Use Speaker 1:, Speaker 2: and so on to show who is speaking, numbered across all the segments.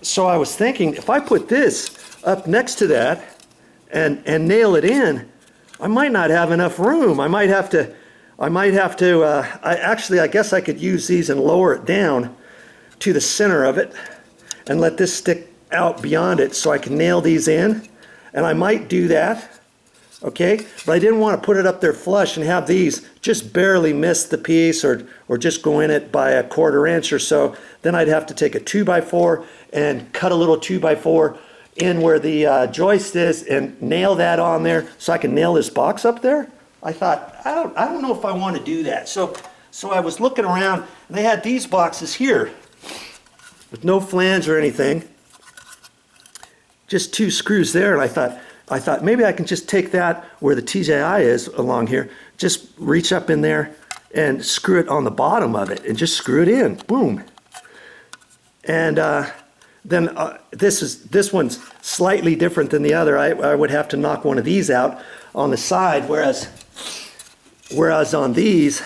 Speaker 1: so I was thinking, if I put this up next to that and nail it in, I might not have enough room. I guess I could use these and lower it down to the center of it and let this stick out beyond it so I can nail these in. And I might do that. Okay, but I didn't want to put it up there flush and have these just barely miss the piece or just go in it by 1/4 inch or so. Then I'd have to take a 2x4 and cut a little 2x4 in where the joist is and nail that on there so I can nail this box up there. I thought, I don't know if I want to do that. So I was looking around and they had these boxes here with no flange or anything, just 2 screws there, and I thought maybe I can just take that where the TJI is along here, just reach up in there and screw it on the bottom of it and just screw it in, boom. And then this one's slightly different than the other. I would have to knock one of these out on the side, whereas on these,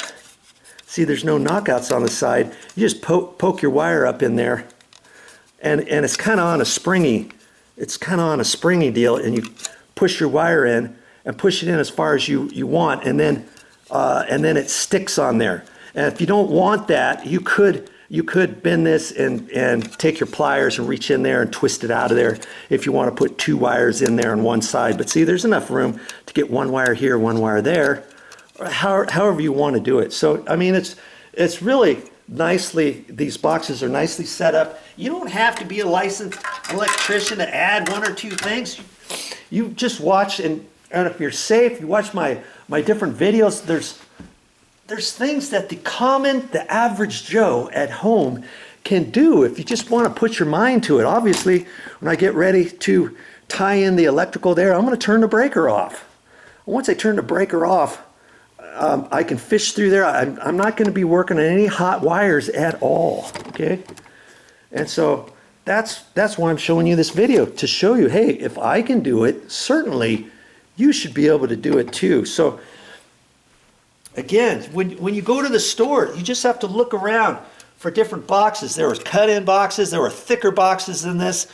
Speaker 1: see, there's no knockouts on the side. You just poke your wire up in there, and it's kind of on a springy. It's kind of on a springy deal, and you push your wire in and push it in as far as you want, and then it sticks on there. And if you don't want that, you could bend this and take your pliers and reach in there and twist it out of there if you want to put 2 wires in there on one side. But see, there's enough room to get 1 wire here, 1 wire there, or however you want to do it. So I mean, it's really nicely, these boxes are nicely set up. You don't have to be a licensed electrician to add 1 or 2 things. You just watch, and if you're safe, you watch my different videos. There's things that the average Joe at home can do if you just want to put your mind to it. Obviously, when I get ready to tie in the electrical there, I'm going to turn the breaker off. Once I turn the breaker off, I can fish through there. I'm not going to be working on any hot wires at all, okay? And so that's why I'm showing you this video, to show you, hey, if I can do it, certainly you should be able to do it too. So again, when you go to the store, you just have to look around for different boxes. There were cut-in boxes, there were thicker boxes than this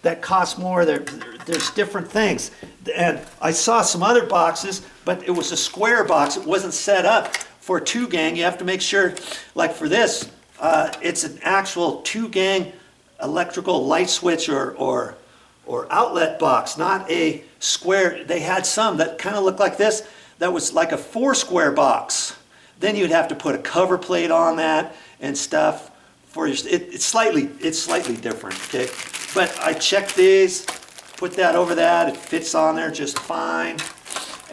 Speaker 1: that cost more. There's different things. And I saw some other boxes, but it was a square box. It wasn't set up for a 2-gang. You have to make sure, like for this, it's an actual 2-gang electrical light switch or outlet box, not a square. They had some that kind of looked like this, that was like a 4-square box. Then you'd have to put a cover plate on that and stuff. It's slightly different, okay? But I checked these, put that over that, it fits on there just fine.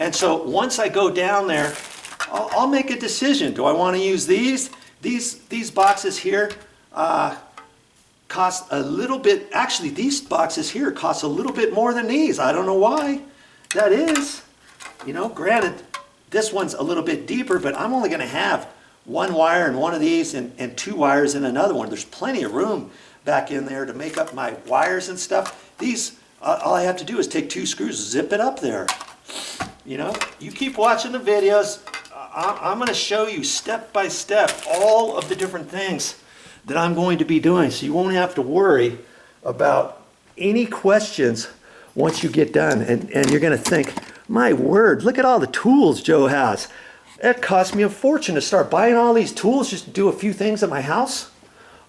Speaker 1: And so once I go down there, I'll make a decision. Do I want to use these? These boxes here cost a little bit, actually these boxes here cost a little bit more than these. I don't know why that is. You know, granted, this one's a little bit deeper, but I'm only going to have 1 wire in one of these and 2 wires in another one. There's plenty of room back in there to make up my wires and stuff. These, all I have to do is take 2 screws, zip it up there. You know, you keep watching the videos. I'm going to show you step by step all of the different things that I'm going to be doing, so you won't have to worry about any questions once you get done. And you're going to think, my word, look at all the tools Joe has. It cost me a fortune to start buying all these tools just to do a few things at my house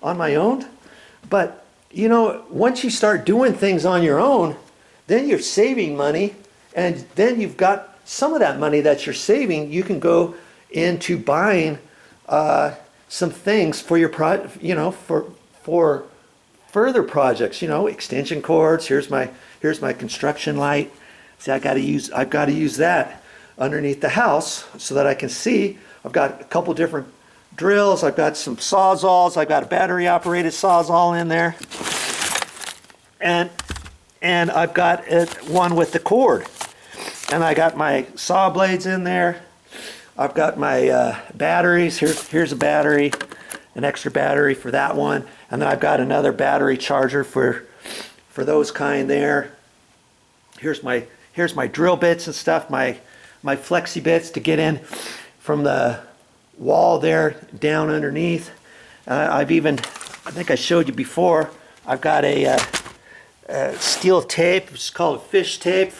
Speaker 1: on my own. But, you know, once you start doing things on your own, then you're saving money, and then you've got some of that money that you're saving, you can go into buying some things for your for further projects, you know, extension cords. Here's my construction light. See, I've got to use that underneath the house so that I can see. I've got a couple different drills. I've got some sawzalls. I've got a battery operated sawzall in there, and I've got one with the cord, and I got my saw blades in there. I've got my batteries. Here's a battery, an extra battery for that one, and then I've got another battery charger for those kind there. Here's my drill bits and stuff, my flexi bits to get in from the wall there down underneath. I think I showed you before, I've got a steel tape, it's called fish tape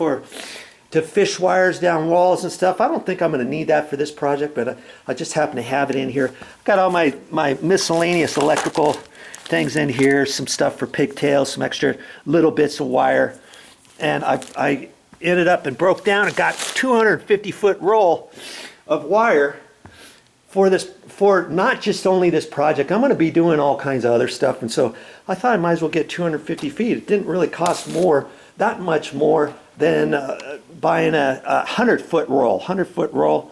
Speaker 1: to fish wires down walls and stuff. I don't think I'm going to need that for this project, but I just happen to have it in here. I've got all my miscellaneous electrical things in here, some stuff for pigtails, some extra little bits of wire. And I ended up and broke down and got 250-foot roll of wire for not just only this project. I'm going to be doing all kinds of other stuff, and so I thought I might as well get 250 feet. It didn't really cost that much more than buying a 100-foot roll. 100-foot roll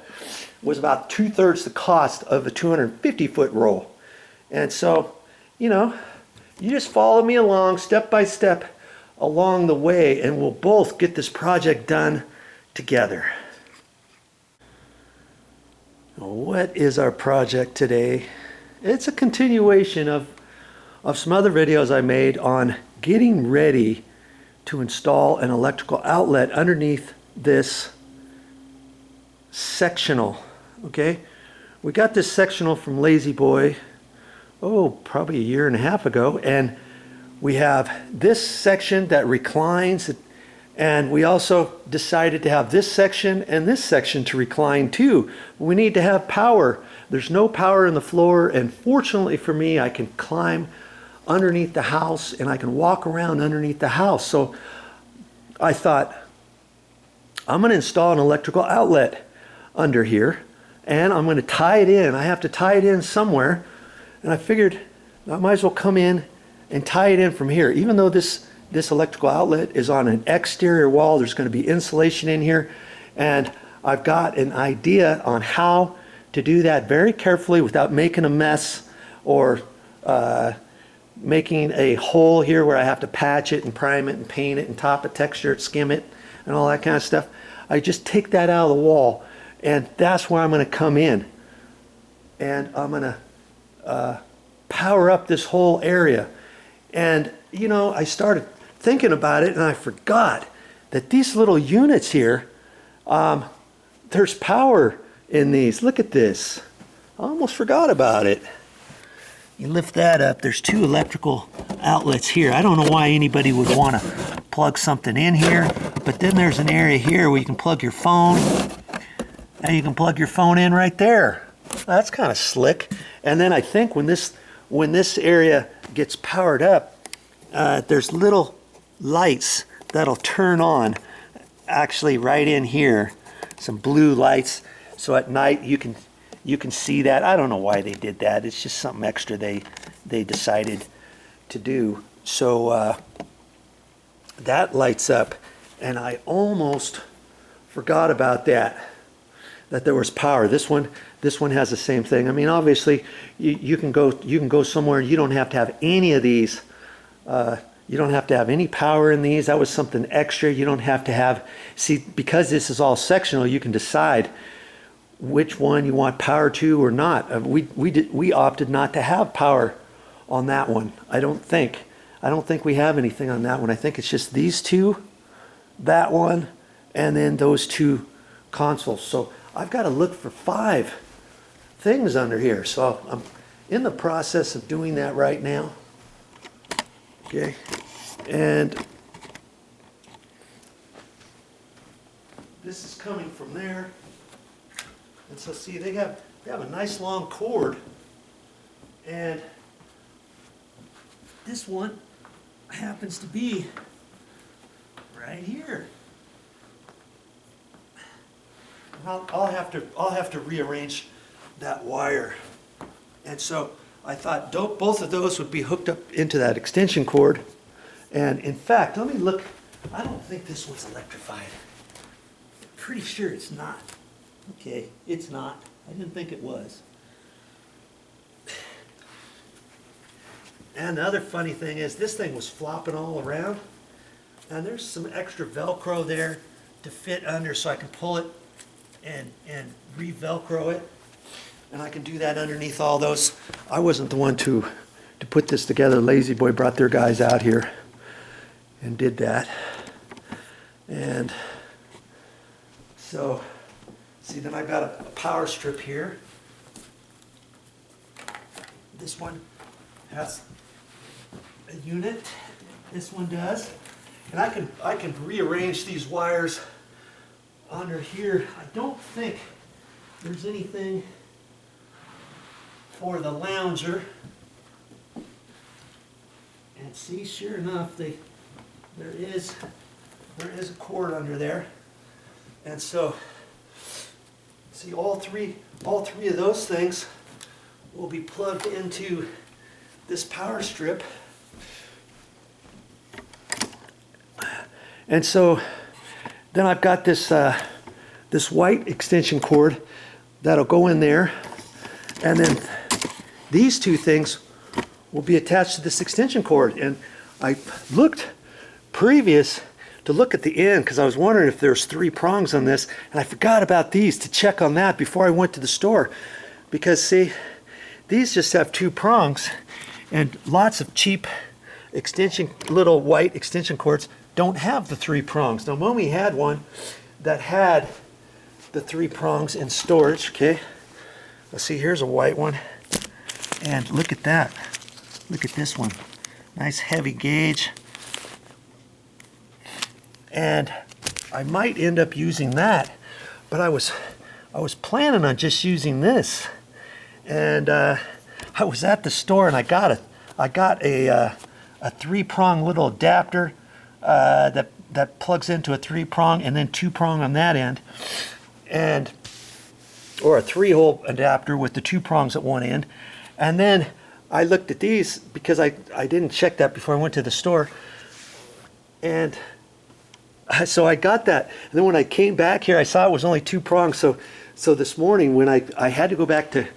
Speaker 1: was about 2/3 the cost of a 250-foot roll. And so, you know, you just follow me along step by step along the way, and we'll both get this project done together. What is our project today? It's a continuation of some other videos I made on getting ready to install an electrical outlet underneath this sectional. Okay, we got this sectional from Lazy Boy, probably a year and a half ago, and we have this section that reclines, and we also decided to have this section and this section to recline too. We need to have power. There's no power in the floor, and fortunately for me, I can climb underneath the house and I can walk around underneath the house. So I thought, I'm going to install an electrical outlet under here, and I'm going to tie it in. I have to tie it in somewhere, and I figured I might as well come in and tie it in from here. Even though this electrical outlet is on an exterior wall, there's going to be insulation in here, and I've got an idea on how to do that very carefully without making a mess or making a hole here where I have to patch it and prime it and paint it and top it, texture it, skim it, and all that kind of stuff. I just take that out of the wall, and that's where I'm going to come in, and I'm going to power up this whole area. And you know, I started thinking about it, and I forgot that these little units here, there's power in these. Look at this. I almost forgot about it. You lift that up, there's 2 electrical outlets here. I don't know why anybody would want to plug something in here, but then there's an area here where you can plug your phone, and you can plug your phone in right there. That's kind of slick. And then I think when this area gets powered up, there's little lights that'll turn on actually right in here, some blue lights, so at night you can see that. I don't know why they did that. It's just something extra they decided to do. So that lights up, and I almost forgot about that there was power. This one has the same thing. I mean, obviously you can go somewhere. You don't have to have any of these. You don't have to have any power in these. That was something extra. You don't have to have, see, because this is all sectional, you can decide which one you want power to or not. We opted not to have power on that one. I don't think we have anything on that one. I think it's just these 2, that one, and then those 2 consoles. So I've got to look for 5 things under here. So I'm in the process of doing that right now. Okay, and this is coming from there, and so see, they have a nice long cord, and this one happens to be right here. I'll have to rearrange that wire, and so I thought both of those would be hooked up into that extension cord. And in fact, let me look. I don't think this one's electrified. I'm pretty sure it's not. Okay, it's not. I didn't think it was. And the other funny thing is this thing was flopping all around. And there's some extra Velcro there to fit under so I can pull it and re-Velcro it. And I can do that underneath all those. I wasn't the one to put this together. Lazy Boy brought their guys out here and did that. And so, see, then I've got a power strip here. This one has unit. This one does. And I can rearrange these wires under here. I don't think there's anything for the lounger. And see, sure enough, there is a cord under there. And so, see, all three of those things will be plugged into this power strip. And so then I've got this this white extension cord that'll go in there, and then these two things will be attached to this extension cord. And I looked previous to look at the end because I was wondering if there's 3 prongs on this, and I forgot about these to check on that before I went to the store, because see, these just have 2 prongs, and lots of cheap little white extension cords don't have the 3 prongs. Now Momi had one that had the 3 prongs in storage. Okay, let's see, here's a white one, and look at that. Look at this one, nice heavy gauge. And I might end up using that, but I was planning on just using this. And I was at the store and I got a 3-prong little adapter that plugs into a 3-prong and then 2-prong on that end, and or a 3-hole adapter with the 2 prongs at one end. And then I looked at these because I didn't check that before I went to the store, and so I got that. And then when I came back here, I saw it was only 2 prongs. So this morning when I had to go back to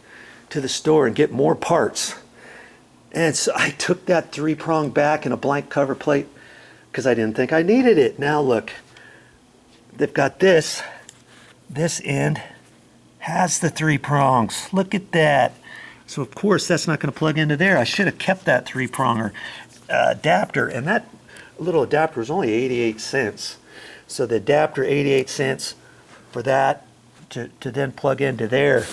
Speaker 1: the store and get more parts, and so I took that 3-prong back in a blank cover plate because I didn't think I needed it. Now look, they've got this end has the 3 prongs. Look at that. So of course that's not going to plug into there. I should have kept that 3-prong adapter, and that little adapter was only 88 cents. So the adapter, 88 cents for that to then plug into there.